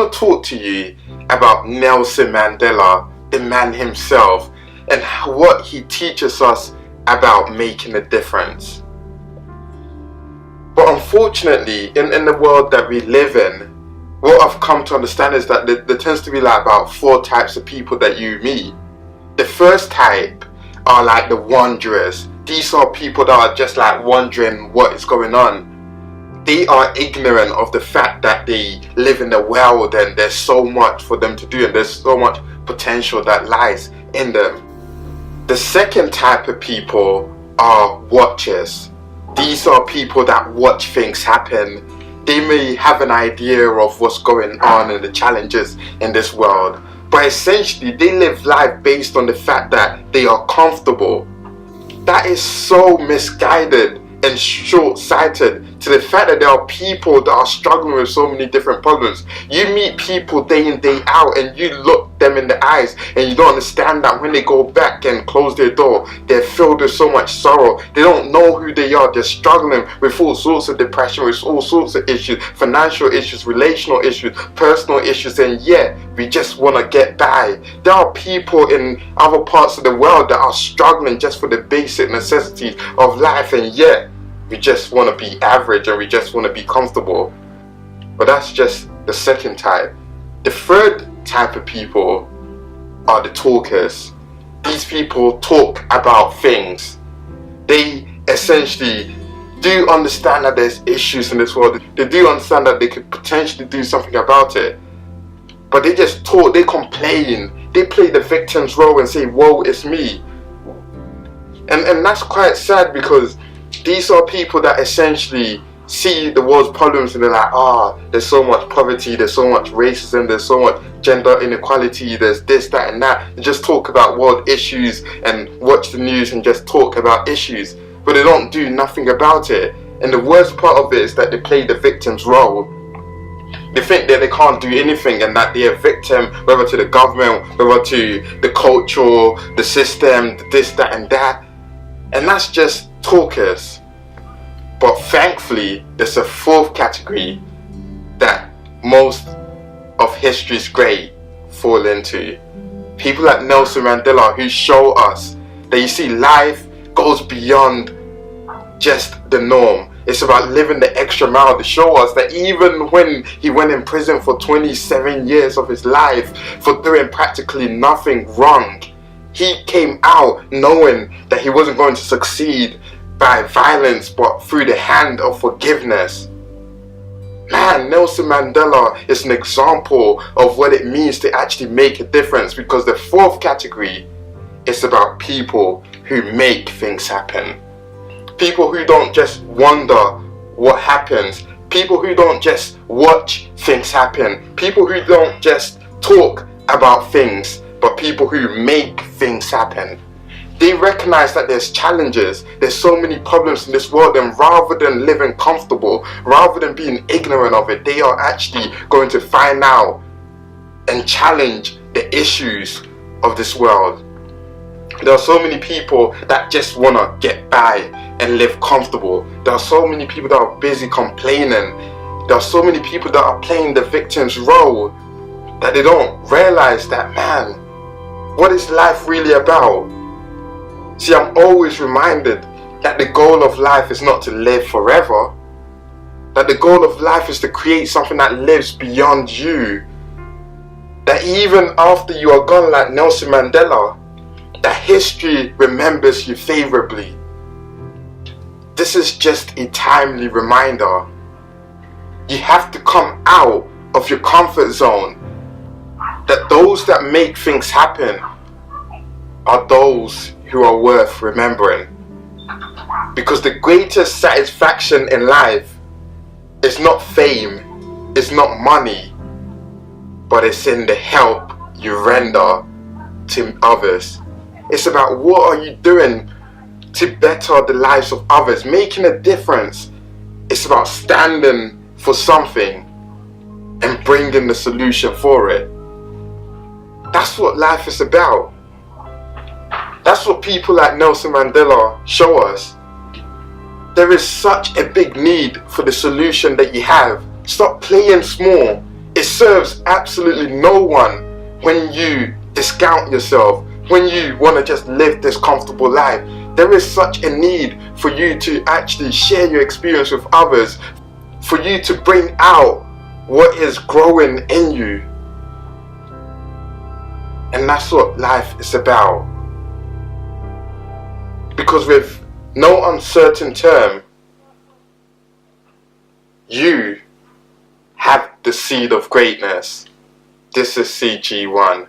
want to talk to you about Nelson Mandela, the man himself, and what he teaches us about making a difference. But unfortunately, in the world that we live in, what I've come to understand is that there tends to be like about 4 types of people that you meet. The first type are like the wanderers. These are people that are just like wondering what is going on. They are ignorant of the fact that they live in the world and there's so much for them to do and there's so much potential that lies in them. The second type of people are watchers. These are people that watch things happen. They may have an idea of what's going on and the challenges in this world, but essentially they live life based on the fact that they are comfortable. That is so misguided and short-sighted to the fact that there are people that are struggling with so many different problems. You meet people day in, day out, and you look them in the eyes and you don't understand that when they go back and close their door, they're filled with so much sorrow. They don't know who they are. They're struggling with all sorts of depression, with all sorts of issues, financial issues, relational issues, personal issues, and yet we just want to get by. There are people in other parts of the world that are struggling just for the basic necessities of life, and yet we just want to be average and we just want to be comfortable. But that's just the second type. The third type of people are the talkers. These people talk about things. They essentially do understand that there's issues in this world. They do understand that they could potentially do something about it. But they just talk, they complain, they play the victim's role and say, woe, it's me. And that's quite sad, because these are people that essentially see the world's problems and they're like, there's so much poverty, there's so much racism, there's so much gender inequality, there's this, that and that. They just talk about world issues and watch the news and just talk about issues, but they don't do nothing about it. And the worst part of it is that they play the victim's role. They think that they can't do anything and that they're a victim, whether to the government, whether to the culture, the system, this, that and that. And that's just talkers. But thankfully, there's a fourth category that most of history's great fall into. People like Nelson Mandela, who show us that, you see, life goes beyond just the norm. It's about living the extra mile, to show us that even when he went in prison for 27 years of his life for doing practically nothing wrong, he came out knowing that he wasn't going to succeed by violence, but through the hand of forgiveness. Man, Nelson Mandela is an example of what it means to actually make a difference, because the fourth category is about people who make things happen. People who don't just wonder what happens. People who don't just watch things happen. People who don't just talk about things, but people who make things happen. They recognize that there's challenges, there's so many problems in this world, and rather than living comfortable, rather than being ignorant of it, they are actually going to find out and challenge the issues of this world. There are so many people that just want to get by and live comfortable. There are so many people that are busy complaining. There are so many people that are playing the victim's role that they don't realize that, man, what is life really about? See, I'm always reminded that the goal of life is not to live forever. That the goal of life is to create something that lives beyond you. That even after you are gone, like Nelson Mandela, that history remembers you favorably. This is just a timely reminder. You have to come out of your comfort zone. That those that make things happen are those who are worth remembering. Because the greatest satisfaction in life is not fame, it's not money, but it's in the help you render to others. It's about what are you doing to better the lives of others, making a difference. It's about standing for something and bringing the solution for it. That's what life is about. That's what people like Nelson Mandela show us. There is such a big need for the solution that you have. Stop playing small. It serves absolutely no one when you discount yourself, when you want to just live this comfortable life. There is such a need for you to actually share your experience with others, for you to bring out what is growing in you. And that's what life is about. Because with no uncertain term, you have the seed of greatness. This is CG1.